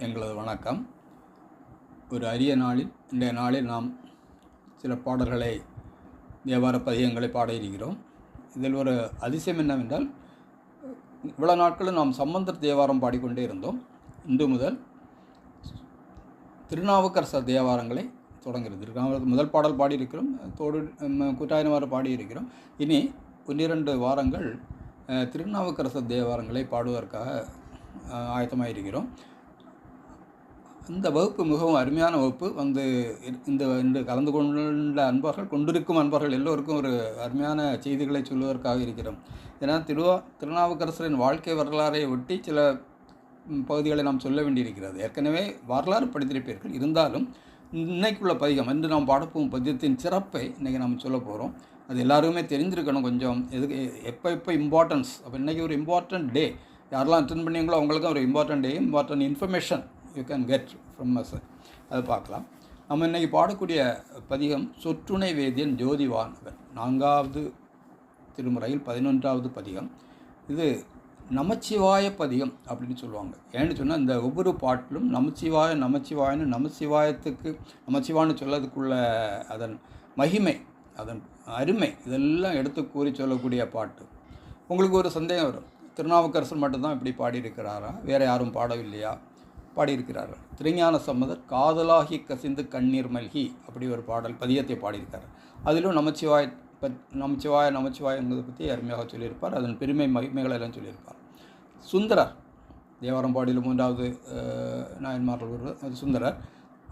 எங்களது வணக்கம். ஒரு அரிய நாளில் இன்றைய நாளில் நாம் சில பாடல்களை தேவார பதிகங்களை பாட இருக்கிறோம். இதில் ஒரு அதிசயம் என்னவென்றால், இவ்வளோ நாட்களும் நாம் சம்பந்தர் தேவாரம் பாடிக்கொண்டே இருந்தோம். இன்று முதல் திருநாவுக்கரசர் தேவாரங்களை தொடங்குகிறது. திருநாவுக்கரசர் முதல் பாடல் பாடியிருக்கிறோம், கூட்டாயினவாறு பாடியிருக்கிறோம். இனி 12 வாரங்கள் திருநாவுக்கரசர் தேவாரங்களை பாடுவதற்காக ஆயத்தமாக. இந்த வகுப்பு மிகவும் அருமையான வகுப்பு. இன்று கலந்து கொண்டிருக்கும் அன்பர்கள் எல்லோருக்கும் ஒரு அருமையான செய்திகளை சொல்வதற்காக இருக்கிறோம். ஏன்னா திருநாவுக்கரசரின் வாழ்க்கை வரலாறை ஒட்டி சில பகுதிகளை நாம் சொல்ல வேண்டியிருக்கிறது. ஏற்கனவே வரலாறு படித்திருப்பீர்கள். இருந்தாலும் இன்னைக்குள்ள பதிகம், இன்று நாம் பாடப்போகும் பதியத்தின் சிறப்பை இன்றைக்கி நாம் சொல்ல போகிறோம். அது எல்லாருமே தெரிஞ்சிருக்கணும். கொஞ்சம் எப்போ இம்பார்ட்டன்ஸ். அப்போ இன்றைக்கி ஒரு இம்பார்ட்டன்ட் டே. யாரெல்லாம் அட்டென்ட் பண்ணீங்களோ அவங்களுக்கும் ஒரு important day, important information you can get from us. அதை பார்க்கலாம். நம்ம இன்றைக்கி பாடக்கூடிய பதிகம் சொற்றுணை வேதியன் ஜோதிவானவர், 4வது திருமுறையில் 11வது பதிகம். இது நமச்சிவாய பதிகம் அப்படின்னு சொல்லுவாங்க. ஏன்னு சொன்னால், இந்த ஒவ்வொரு பாட்டிலும் நமச்சிவாயன்னு நமச்சிவான்னு சொல்லதுக்குள்ள அதன் மகிமை, அதன் அருமை இதெல்லாம் எடுத்து கூறி சொல்லக்கூடிய பாட்டு. உங்களுக்கு ஒரு சந்தேகம் வரும், திருநாவுக்கரசர் மட்டும்தான் இப்படி பாடியிருக்கிறாரா, வேறு யாரும் பாடவில்லையா? பாடியிருக்கிறார்கள். திருஞான சம்பந்தர் காதலாகி கசிந்து கண்ணீர் மல்கி அப்படி ஒரு பதியத்தை பாடியிருக்கார். அதிலும் நமச்சிவாய் என்பதை பற்றி அருமையாக சொல்லியிருப்பார். அதன் பெருமை மகிமைகள் எல்லாம் சொல்லியிருப்பார். சுந்தரர் தேவாரம் பாடியில் 3வது நாயன்மார்கள் ஒருவர் சுந்தரர்.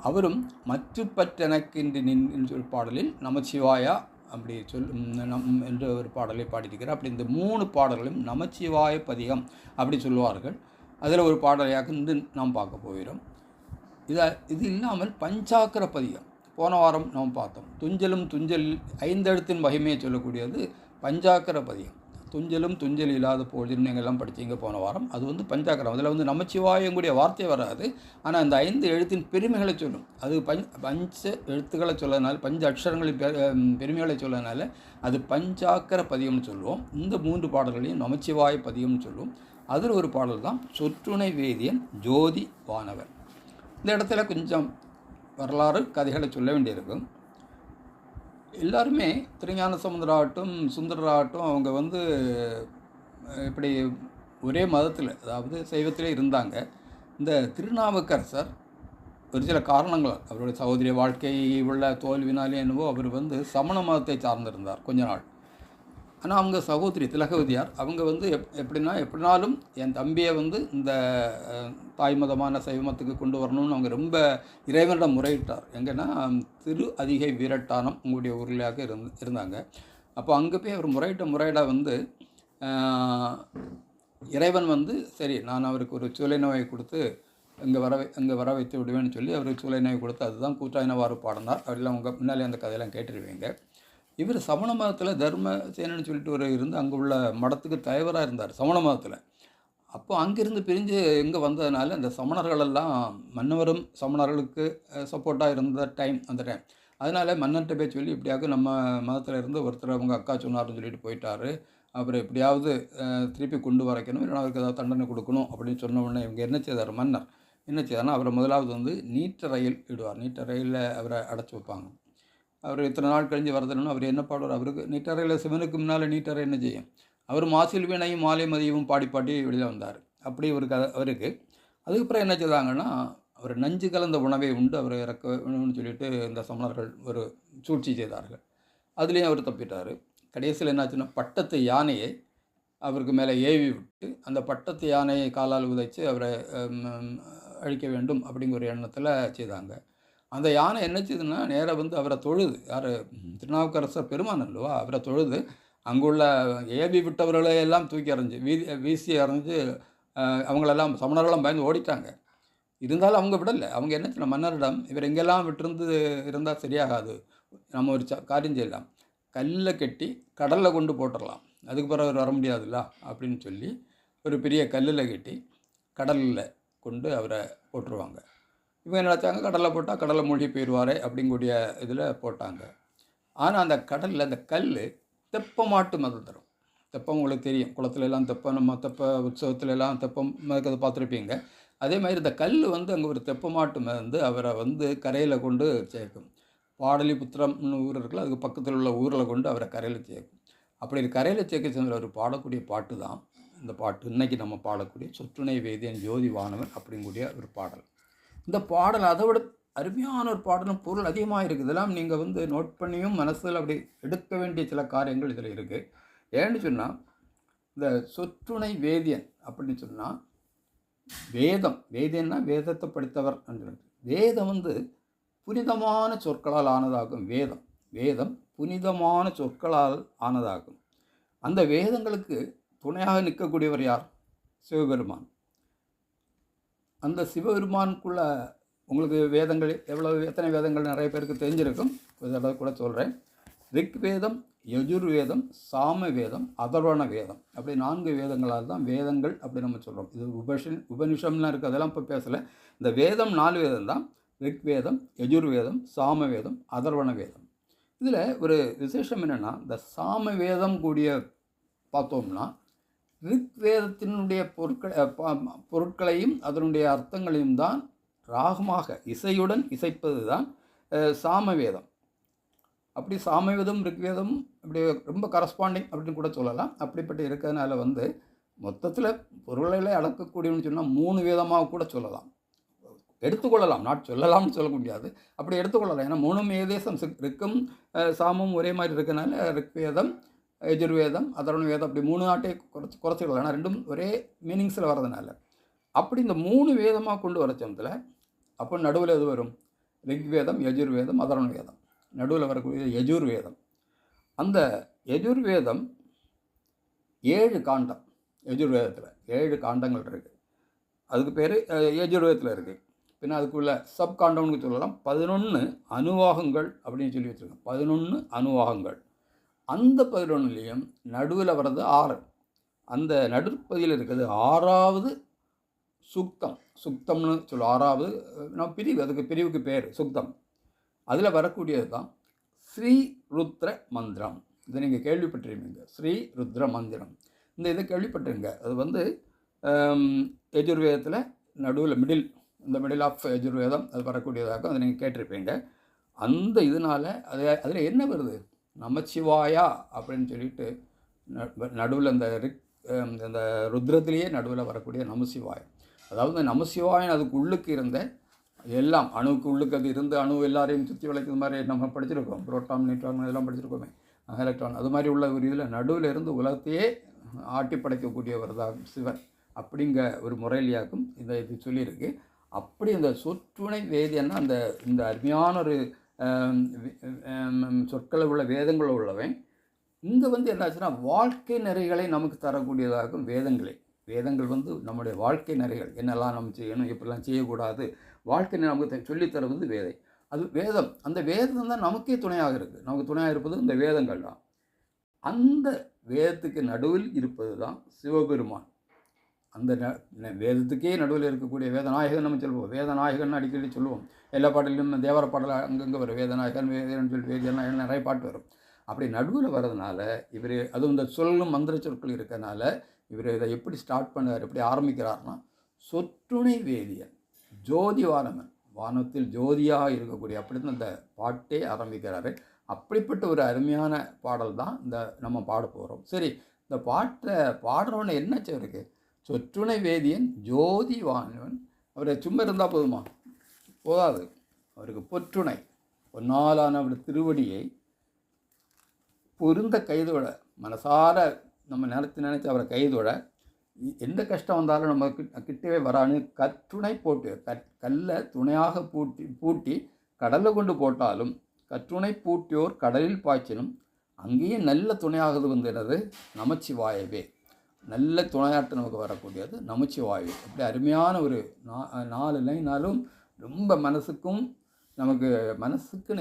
அவரும் மற்றுப்பற்றெனக்கின்றி நின் ஒரு பாடலில் நமச்சிவாயா அப்படி என்று ஒரு பாடலை பாடியிருக்கிறார். அப்படி இந்த 3 பாடல்களும் நமச்சிவாய பதிகம் அப்படி சொல்லுவார்கள். அதில் ஒரு பாடலையாக இன்று நாம் பார்க்க போகிறோம். இது இல்லாமல் பஞ்சாக்கர பதிகம் போன வாரம் நாம் பார்த்தோம். துஞ்சல் 5 எழுத்தின் மகிமையை சொல்லக்கூடியது பஞ்சாக்கர பதிகம். துஞ்சல் இல்லாத பொழுது நீங்கள் எல்லாம் படித்தீங்க போன வாரம். அது பஞ்சாக்கரம். அதில் நமச்சிவாயக்கூடிய வார்த்தை வராது. ஆனால் அந்த 5 எழுத்தின் பெருமைகளை சொல்லும். அது பஞ்ச எழுத்துக்களை சொல்லனால, 5 அக்ஷரங்களின் பெருமைகளை சொல்லனால அது பஞ்சாக்கர பதிகம்னு சொல்லுவோம். இந்த 3 பாடல்களையும் நமச்சிவாய பதிகம்னு சொல்லுவோம். அதில் ஒரு பாடல் தான் சொற்றுணை வேதியன் ஜோதி வானவர். இந்த இடத்துல கொஞ்சம் வரலாறு கதைகளை சொல்ல வேண்டியிருக்கும். எல்லாருமே திருஞான சம்பந்தராகட்டும் சுந்தரராகட்டும் அவங்க இப்படி ஒரே மதத்தில், அதாவது சைவத்திலே இருந்தாங்க. இந்த திருநாவுக்கரசர் ஒரு சில காரணங்கள், அவருடைய சகோதரிய வாழ்க்கை உள்ள தோல்வினாலே என்னவோ அவர் சமண மதத்தை சார்ந்திருந்தார் கொஞ்ச நாள். ஆனால் அவங்க சகோதரி திலகவதியார் அவங்க எப்படினாலும் என் தம்பியை இந்த தாய் மதமான சைவமத்துக்கு கொண்டு வரணும்னு அவங்க ரொம்ப இறைவனிடம் முறையிட்டார். எங்கன்னா திரு அதிகை வீரட்டானம் உங்களுடைய ஊரிலாக இருந்தாங்க. அப்போ அங்கே போய் அவர் முறையிட இறைவன் சரி, நான் அவருக்கு ஒரு சூளை நோயை கொடுத்து இங்கே வர வைத்து விடுவேன்னு சொல்லி அவருக்கு சூளை நோயை கொடுத்து, அதுதான் கூட்டாயினவாறு பாடினார். அப்படிலாம் உங்கள் முன்னாலே அந்த கதையெல்லாம் கேட்டுருவீங்க. இவர் சமண மதத்தில் தர்மசேனன்னு சொல்லிட்டு அங்கே உள்ள மடத்துக்கு தலைவராக இருந்தார் சமண மதத்தில். அப்போ அங்கேருந்து பிரிஞ்சு இங்கே வந்ததுனால அந்த சமணர்களெல்லாம் மன்னவரும் சமணர்களுக்கு சப்போர்ட்டாக இருந்த அந்த டைம். அதனால் மன்னன்ட்ட போய் சொல்லி, இப்படியாக நம்ம மதத்தில் இருந்து ஒருத்தர் அவங்க அக்கா சொன்னார்னு சொல்லிட்டு போயிட்டார், அப்புறம் எப்படியாவது திருப்பி கொண்டு வரைக்கணும், இல்லைனா அவருக்கு ஏதாவது தண்டனை கொடுக்கணும் அப்படின்னு சொன்ன உடனே இவங்க என்ன செய்தார், மன்னர் என்ன செய்தார்னா அவரை முதலாவது நீட்டறையில் இடுவார். நீட்டறையில் அவரை அடைச்சி வைப்பாங்க. அவர் இத்தனை நாள் கழிஞ்சு வரதுன்னு அவர் என்ன பாடுவார்? அவருக்கு நீட்டறையில் சிவனுக்கு முன்னால் நீட்டறை என்ன செய்யும்? அவர் மாசில் வீணையும் மாலை மதியமும் பாடி வெளியில் வந்தார். அப்படி அவருக்கு அதுக்கப்புறம் என்ன செய்தாங்கன்னா, அவர் நஞ்சு கலந்த உணவை உண்டு அவர் இறக்க வேணும்னு சொல்லிட்டு இந்த சமணர்கள் ஒரு சூழ்ச்சி செய்தார்கள். அதுலேயும் அவர் தப்பிட்டார். கடைசியில் என்னாச்சுன்னா, பட்டத்து யானையை அவருக்கு மேலே ஏவி விட்டு அந்த பட்டத்து யானையை காலால் உதைச்சு அவரை அழிக்க வேண்டும் அப்படிங்கிற ஒரு எண்ணத்தில் செய்தாங்க. அந்த யானை என்ன செய்யுதுன்னா, நேராக அவரை தொழுது. யார்? திருநாவுக்கரசர் பெருமான் அல்லவா, அவரை தொழுது அங்குள்ள ஏவி விட்டவர்களையெல்லாம் தூக்கி எறிஞ்சு வீசி எறிஞ்சு அவங்களெல்லாம் சமணர்களெல்லாம் பயந்து ஓடிட்டாங்க. இருந்தாலும் அவங்க விடலை. அவங்க என்ன செய்யணும், மன்னரிடம் இவர் எங்கெல்லாம் இருந்தால் சரியாகாது, நம்ம ஒரு காரியம் செய்யலாம், கல்லில் கட்டி கடலில் கொண்டு போட்டுடலாம், அதுக்கு பிறகு அவர் வர முடியாதுல்ல அப்படின்னு சொல்லி ஒரு பெரிய கல்லில் கட்டி கடலில் கொண்டு அவரை போட்டுருவாங்க. இவங்க நினச்சாங்க கடலில் போட்டால் கடலில் மூழ்கி போயிடுவாரே அப்படிங்கூடிய இதில் போட்டாங்க. ஆனால் அந்த கடலில் அந்த கல் தெப்பமாட்டு மதம் தரும். தெப்பம் உங்களுக்கு தெரியும், குளத்துல எல்லாம் தெப்பம், நம்ம தெப்ப உற்சவத்துல எல்லாம் தெப்பம் பார்த்துருப்பீங்க. அதே மாதிரி இந்த கல் வந்து அங்கே ஒரு தெப்பமாட்டு வந்து அவரை வந்து கரையில் கொண்டு சேர்க்கும். பாடலிபுத்திரம்னு ஊர் இருக்குல்ல, அதுக்கு பக்கத்தில் உள்ள ஊரில் கொண்டு அவரை கரையில் சேர்க்கும். அப்படி கரையில் சேர்க்க சென்ற அவர் பாடக்கூடிய பாட்டு தான் இந்த பாட்டு. இன்றைக்கி நம்ம பாடக்கூடிய சொற்றுணை வேதியன் ஜோதி வானவன் அப்படிங்கக்கூடிய ஒரு பாடல். இந்த பாடல் அதை விட அருமையான ஒரு பாடலும் பொருள் அதிகமாக இருக்குது. இதெல்லாம் நீங்கள் வந்து நோட் பண்ணியும் மனசில் அப்படி எடுக்க வேண்டிய சில காரியங்கள் இதில் இருக்குது. ஏன்னு சொன்னால் இந்த சொற்றுணை வேதியன் அப்படின்னு சொன்னால் வேதியன்னா வேதத்தை படித்தவர் என்று. வேதம் வந்து புனிதமான சொற்களால் ஆனதாகும். வேதம் புனிதமான சொற்களால் ஆனதாகும். அந்த வேதங்களுக்கு துணையாக நிற்கக்கூடியவர் யார்? சிவபெருமான். அந்த சிவபெருமானுக்குள்ள உங்களுக்கு வேதங்கள் எத்தனை வேதங்கள் நிறைய பேருக்கு தெரிஞ்சிருக்கும். இதோட கூட சொல்கிறேன். ரிக்வேதம், யஜுர்வேதம், சாமவேதம், அதர்வண வேதம் அப்படி 4 வேதங்களால் தான் வேதங்கள் அப்படி நம்ம சொல்கிறோம். இது உபனிஷம்லாம் இருக்குது, அதெல்லாம் இப்போ பேசலை. இந்த வேதம் 4 வேதம் தான். ரிக்வேதம், யஜுர்வேதம், சாமவேதம், அதர்வண வேதம். இதில் ஒரு விசேஷம் என்னென்னா, இந்த சாமவேதம் கூடிய பார்த்தோம்னா ரிக்வேதத்தினுடைய பொருட்களையும் அதனுடைய அர்த்தங்களையும் தான் ராகமாக இசையுடன் இசைப்பது தான் சாமவேதம். அப்படி சாமவேதம் ரிக்வேதம் அப்படி ரொம்ப கரஸ்பாண்டிங் அப்படின்னு கூட சொல்லலாம். அப்படிப்பட்ட இருக்கிறதுனால வந்து மொத்தத்தில் பொருள்களை அடக்கக்கூடியன்னு சொன்னால் 3 வேதமாக கூட சொல்லலாம், எடுத்துக்கொள்ளலாம். சொல்லலாம்னு சொல்ல முடியாது, அப்படி எடுத்துக்கொள்ளலாம். ஏன்னா 3 ஏதேசம் ரிக்கும் சாமும் ஒரே மாதிரி இருக்கிறதுனால ரிக்வேதம், யஜுர்வேதம், அதர்வண வேதம் அப்படி 3 நாட்டை குறைச்சிக்கலாம். ஏன்னா 2ம் ஒரே மீனிங்ஸில் வர்றதுனால. அப்படி இந்த 3 வேதமாக கொண்டு வர சமயத்தில் அப்போ நடுவில் எது வரும்? ரிக்வேதம், யஜுர்வேதம், அதர்வண வேதம். நடுவில் வரக்கூடிய யஜுர்வேதம். அந்த யஜுர்வேதம் 7 காண்டம். யஜுர்வேதத்தில் 7 காண்டங்கள் இருக்குது. அதுக்கு பேர் யஜுர்வேதத்தில் இருக்குது. பின்ன அதுக்குள்ள சப் காண்டம்னு சொல்லலாம். 11 அணுவாகங்கள் அப்படின்னு சொல்லி வச்சுருக்கோம். 11 அணுவாகங்கள். அந்த 11லேயும் நடுவில் வர்றது 6. அந்த நடுப்பகுதியில் இருக்கிறது 6வது சுக்தம்னு சொல்லுவோம். 6வது நம்ம பிரிவு, அதுக்கு பிரிவுக்கு பேர் சுக்தம். அதில் வரக்கூடியது தான் ஸ்ரீ ருத்ர மந்திரம். இதை நீங்கள் கேள்விப்பட்டிருப்பீங்க, ஸ்ரீ ருத்ர மந்திரம். இதை கேள்விப்பட்டிருங்க. அது வந்து யஜுர்வேதத்தில் நடுவில் மிடில் ஆஃப் யஜுர்வேதம் அது வரக்கூடியதாக அதை நீங்கள் கேட்டிருப்பீங்க. அந்த இதனால் அதில் என்ன வருது? நமச்சிவாயா அப்படின்னு சொல்லிட்டு நடுவில் அந்த ருத்ரத்திலேயே நடுவில் வரக்கூடிய நமசிவாயம். அதாவது நமசிவாயன் அதுக்கு உள்ளுக்கு இருந்த எல்லாம் அணுவுக்கு உள்ளுக்கு அது இருந்து அணு எல்லாரையும் சுற்றி வளைக்கிறது மாதிரி நம்ம படிச்சிருக்கோம். புரோட்டான், நியூட்ரான் இதெல்லாம் படிச்சிருக்கோமே, எலக்ட்ரான். அது மாதிரி உள்ள ஒரு இதில் நடுவில் இருந்து உலகத்தையே ஆட்டி படைக்கக்கூடியவர் தான் சிவன். அப்படிங்க ஒரு முறையிலியாக்கும் இது சொல்லியிருக்கு. அப்படி இந்த சொற்றுணை வேதியன்னா இந்த அருமையான ஒரு சொற்களை உள்ள வேதங்கள் உள்ளவன் இங்கே வந்து என்னாச்சுன்னா வாழ்க்கை நிறைகளை நமக்கு தரக்கூடியதாகும் வேதங்கள் வந்து நம்முடைய வாழ்க்கை நிறைகள் என்னெல்லாம் நம்ம செய்யணும், எப்படிலாம் செய்யக்கூடாது, வாழ்க்கை நமக்கு சொல்லித்தருவது வேதம். அந்த வேதம் தான் நமக்கே துணையாக இருக்குது. நமக்கு துணையாக இருப்பது இந்த வேதங்கள் தான். அந்த வேதத்துக்கு நடுவில் இருப்பது தான் சிவபெருமான். அந்த வேதத்துக்கே நடுவில் இருக்கக்கூடிய வேதநாயகன் நம்ம சொல்லுவோம். வேதநாயகன் அடிக்கடி சொல்லுவோம். எல்லா பாடலையும் தேவர பாடல் அங்கங்கே வரும். வேதநாயகன் வேதன்னு சொல்லி வேதநாயகன் நிறைய பாட்டு வரும். அப்படி நடுவில் வர்றதுனால இவர் அதுவும் இந்த சொல்லும் மந்திர சொற்கள் இருக்கிறதுனால இவர் இதை எப்படி ஸ்டார்ட் பண்ணார், எப்படி ஆரம்பிக்கிறார்னா, சொற்றுணை வேதியன் ஜோதி வானவன், வானத்தில் ஜோதியாக இருக்கக்கூடிய அப்படி தான் இந்த பாட்டே ஆரம்பிக்கிறாரு. அப்படிப்பட்ட ஒரு அருமையான பாடல் தான் நம்ம பாட போகிறோம். சரி, இந்த பாட்டை பாடுறவன என்ன இருக்கு? சொற்றுணை வேதியன் ஜோதி வானவன். அவரை சும்மா இருந்தால் போதாது, அவருக்கு பொற்றுணை பொன்னாலான அவர் திருவடியை பொருந்த கைதோட மனசார நம்ம நினச்சி அவரை கைதோட எந்த கஷ்டம் வந்தாலும் நம்ம கிட்டவே வரான்னு கற்றுணை போட்டு கல்லை துணையாக பூட்டி கடலில் கொண்டு போட்டாலும் கற்றுணை பூட்டியோர் கடலில் பாய்ச்சினும் அங்கேயே நல்ல துணையாகுது என்னது நமச்சிவாயவே. நல்ல துணையாட்டு நமக்கு வரக்கூடியது நமச்சிவாயவே. அப்படி அருமையான ஒரு 4 லைனாலும் ரொம்ப மனசுக்குன்னு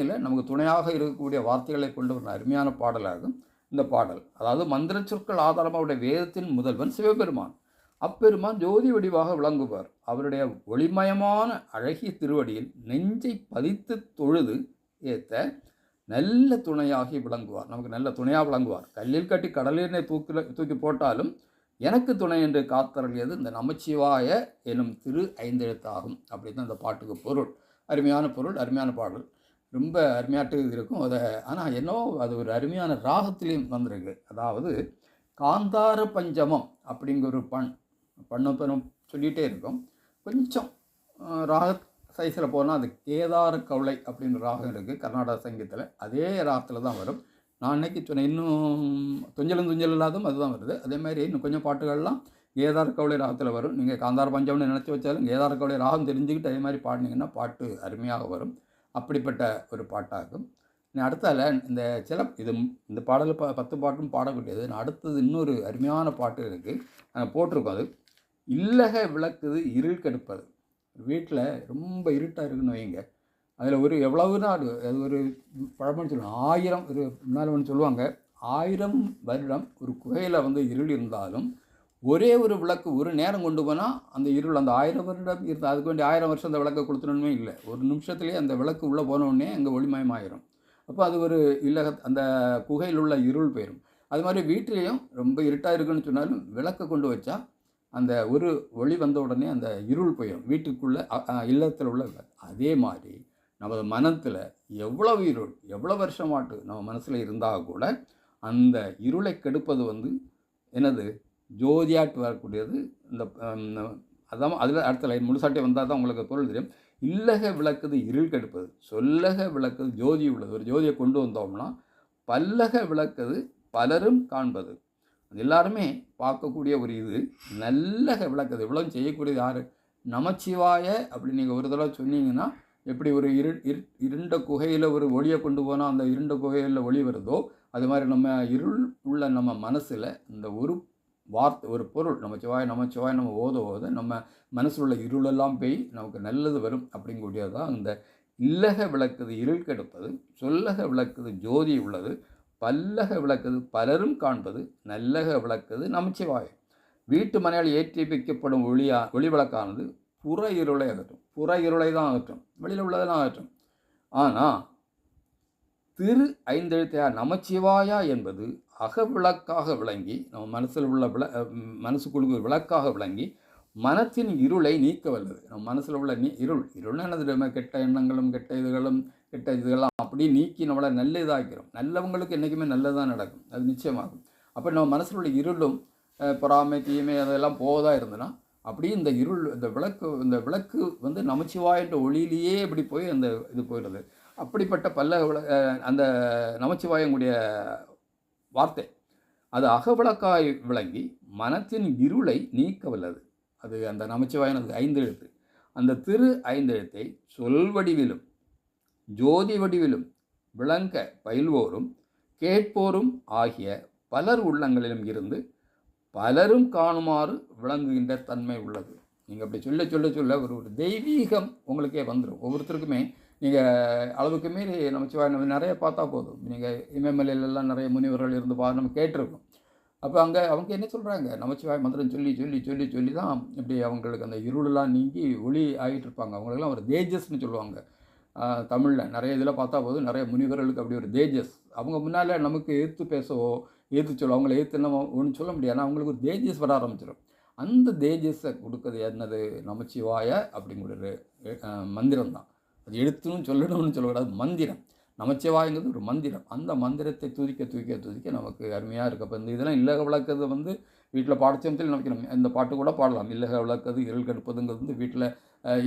இல்லை, நமக்கு துணையாக இருக்கக்கூடிய வார்த்தைகளை கொண்டு ஒரு அருமையான பாடலாகும் இந்த பாடல். அதாவது மந்திர சொற்கள் ஆதாரமாக அவருடைய வேதத்தின் முதல்வன் சிவபெருமான். அப்பெருமான் ஜோதி வடிவாக விளங்குவார். அவருடைய ஒளிமயமான அழகிய திருவடியில் நெஞ்சை பதித்து தொழுது ஏற்ற நல்ல துணையாகி விளங்குவார். நமக்கு நல்ல துணையாக விளங்குவார். கல்லில் கட்டி கடலினை தூக்கி போட்டாலும் எனக்கு துணை என்று காத்தருளியது இந்த நமச்சிவாய எனும் திரு ஐந்தெழுத்தாகும். அப்படி தான் இந்த பாட்டுக்கு பொருள். அருமையான பொருள், அருமையான பாடல், ரொம்ப அருமையாட்டு இருக்கும். அதை ஆனால் என்னோ அது ஒரு அருமையான ராகத்திலையும் வந்திருக்கு. அதாவது காந்தார பஞ்சமம் அப்படிங்கிற ஒரு பண்ண சொல்லிகிட்டே இருக்கும். கொஞ்சம் ராக சைஸில் போனால் அது கேதார கவலை அப்படின்ற ராகம் இருக்குது கர்நாடக சங்கீதத்தில். அதே ராகத்தில் தான் வரும். நான் அன்னைக்கு சொன்னேன், இன்னும் துஞ்சலும் துஞ்சல் இல்லாதும் அதுதான் வருது. அதே மாதிரி இன்னும் கொஞ்சம் பாட்டுகள்லாம் கேதார கவலை ராகத்தில் வரும். நீங்கள் காந்தார பஞ்சம்னு நினச்சி வச்சாலும் கேதார கவலை ராகம் தெரிஞ்சுக்கிட்டு அதே மாதிரி பாடினீங்கன்னா பாட்டு அருமையாக வரும். அப்படிப்பட்ட ஒரு பாட்டாகும். அடுத்தால இந்த இந்த பாடல் 10 பாட்டும் பாடக்கூடியது. அடுத்தது இன்னொரு அருமையான பாட்டு இருக்குது, போட்டிருக்கோம். அது இல்லக விளக்குது இருள் கெடுப்பது. வீட்டில் ரொம்ப இருட்டாக இருக்குன்னு வைங்க, அதில் ஒரு எவ்வளவுனா அது ஒரு பழமொழி சொல்லுவாங்க, 1000 ஒரு முன்னால் ஒன்று சொல்லுவாங்க, 1000 வருடம் ஒரு குகையில் இருள் இருந்தாலும் ஒரே ஒரு விளக்கு ஒரு நேரம் கொண்டு போனால் அந்த இருள் அந்த 1000 வருடம் இருந்தால் அதுக்கு வேண்டிய 1000 வருஷம் அந்த விளக்கை கொடுத்துடணுமே இல்லை. ஒரு நிமிஷத்துலேயே அந்த விளக்கு உள்ளே போனோடனே அங்கே ஒளிமயமாயிரும். அப்போ அது ஒரு அந்த குகையில் உள்ள இருள் போயிடும். அது மாதிரி வீட்டிலையும் ரொம்ப இருட்டாக இருக்குன்னு சொன்னாலும் விளக்கை கொண்டு வச்சா அந்த ஒரு ஒளி வந்த உடனே அந்த இருள் போயிடும் வீட்டுக்குள்ளே, இல்லத்தில் உள்ள. அதே மாதிரி நமது மனத்தில் எவ்வளவு இருள் எவ்வளோ வருஷமாட்டு நம்ம மனசில் இருந்தால் கூட அந்த இருளை கெடுப்பது என்னது ஜோதியாட்டு வரக்கூடியது. இந்த அதான் அதில் அடுத்த லைன் முழுசாட்டே வந்தால் தான் உங்களுக்கு பொருள் தெரியும். இல்லக விளக்குது இருள் கெடுப்பது, சொல்லக விளக்குது ஜோதி உள்ளது. ஒரு ஜோதியை கொண்டு வந்தோம்னா பல்லக விளக்குது பலரும் காண்பது. அது எல்லாருமே பார்க்கக்கூடிய ஒரு இது நல்லக விளக்குது. இவ்வளவு செய்யக்கூடியது யார்? நமச்சிவாய. அப்படி நீங்கள் ஒரு தடவை சொன்னீங்கன்னா எப்படி ஒரு இருண்ட குகையில் ஒரு ஒளியை கொண்டு போனால் அந்த இருண்ட குகையில் ஒளி வருதோ அது மாதிரி நம்ம இருள் உள்ள நம்ம மனசில் இந்த ஒரு வார்த்தை ஒரு பொருள் நமச்சிவாய நமச்சிவாய நம்ம ஓத நம்ம மனசில் உள்ள இருளெல்லாம் போய் நமக்கு நல்லது வரும். அப்படிங்கக்கூடியது தான் இந்த இல்லக விளக்குது இருள் கெடுப்பது, சொல்லக விளக்குது ஜோதி உள்ளது, பல்லக விளக்குது பலரும் காண்பது, நல்லக விளக்குது நமச்சிவாயம். வீட்டு மனையால் ஏற்றி வைக்கப்படும் ஒளி விளக்கானது புற இருளை அகற்றும். புற இருளை தான் அகற்றும், வெளியில் உள்ளதெல்லாம் அகற்றும். ஆனால் திரு ஐந்தெழுத்தையார் நமச்சிவாயா என்பது அகவிளக்காக விளங்கி நம்ம மனசில் உள்ள மனசுக்குழுக்கு விளக்காக விளங்கி மனத்தின் இருளை நீக்க வல்லது. நம்ம மனசில் உள்ள இருள்னா என்னது? கெட்ட எண்ணங்களும் கெட்ட இதுகள்லாம் அப்படி நீக்கி நம்மளை நல்ல இதாக்கிறோம். நல்லவங்களுக்கு என்றைக்குமே நல்லதாக நடக்கும், அது நிச்சயமாகும். அப்போ நம்ம மனசில் உள்ள இருளும் பொறாமை தீமை அதெல்லாம் போவதா இருந்ததுன்னா அப்படியே இந்த இருள் இந்த விளக்கு நமச்சிவாயன்ற ஒளியிலேயே இப்படி போய் அந்த இது போயிடுது. அப்படிப்பட்ட அந்த நமச்சிவாயங்களுடைய வார்த்தை அது அகவிளக்காய் விளங்கி மனத்தின் இருளை நீக்க வல்லது. அது அந்த நமச்சிவாயன். அது 5 எழுத்து. அந்த திரு 5 எழுத்தை சொல் வடிவிலும் ஜோதி வடிவிலும் விளங்க பயில்வோரும் கேட்போரும் ஆகிய பலர் உள்ளங்களிலும் இருந்து பலரும் காணுமாறு விளங்குகின்ற தன்மை உள்ளது. நீங்கள் அப்படி சொல்ல ஒரு தெய்வீகம் உங்களுக்கே வந்துடும். ஒவ்வொருத்தருக்குமே நீங்கள் அளவுக்கு மீறி நமச்சிவாய் நம்ம நிறைய பார்த்தா போதும். நீங்கள் இமயமலையிலெல்லாம் நிறைய முனிவர்கள் இருந்து நம்ம கேட்டிருக்கோம். அப்போ அவங்க என்ன சொல்கிறாங்க? நமச்சிவாய் மந்திரம் சொல்லி தான் இப்படி அவங்களுக்கு அந்த இருளெலாம் நீங்கி ஒளி ஆகிட்டு இருப்பாங்க. அவங்களுக்கெல்லாம் ஒரு தேஜஸ்ன்னு சொல்லுவாங்க தமிழில். நிறைய இதில் பார்த்தா போதும் நிறைய முனிவர்களுக்கு அப்படி ஒரு தேஜஸ். அவங்க முன்னால் நமக்கு எதிர்த்து பேசவோ எதிர்த்து சொல்ல அவங்கள எதிர்த்து நம்ம ஒன்று சொல்ல முடியாது. ஆனால் அவங்களுக்கு ஒரு தேஜஸ் வர ஆரம்பிச்சிடும். அந்த தேஜஸை கொடுக்குறது என்னது? நமச்சிவாய அப்படிங்கிற மந்திரம் தான். அது எழுத்துன்னு சொல்லணும்னு சொல்லக்கூடாது, மந்திரம். நமச்சிவாயங்கிறது ஒரு மந்திரம். அந்த மந்திரத்தை துதிக்க நமக்கு அருமையாக இருக்குது. அப்போ இந்த இதெல்லாம் இல்லக விளக்குறது வீட்டில் பாடச்சமத்தில் நமக்கு இந்த பாட்டு கூட பாடலாம். இல்லக விளக்குது இருள் கெடுப்பதுங்கிறது வீட்டில்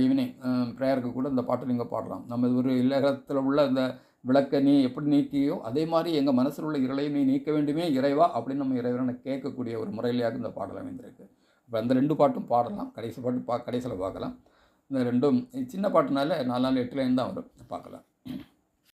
ஈவினிங் ப்ரேயருக்கு கூட இந்த பாட்டு நீங்கள் பாடலாம். நம்ம ஒரு இல்லகத்தில் உள்ள இந்த விளக்கை நீ எப்படி நீக்கியோ அதே மாதிரி எங்கள் மனசில் உள்ள இருளையும் நீ நீக்க வேண்டுமே இறைவா அப்படின்னு நம்ம இறைவனை கேட்கக்கூடிய ஒரு முறையிலேயாக இந்த பாடல் அமைந்திருக்கு. இப்போ அந்த 2 பாட்டும் பாடலாம். கடைசி பாட்டு கடைசியில் பார்க்கலாம். இந்த 2ம் சின்ன பாட்டுனால 4 8 லைன் தான் வரும், பார்க்கலாம்.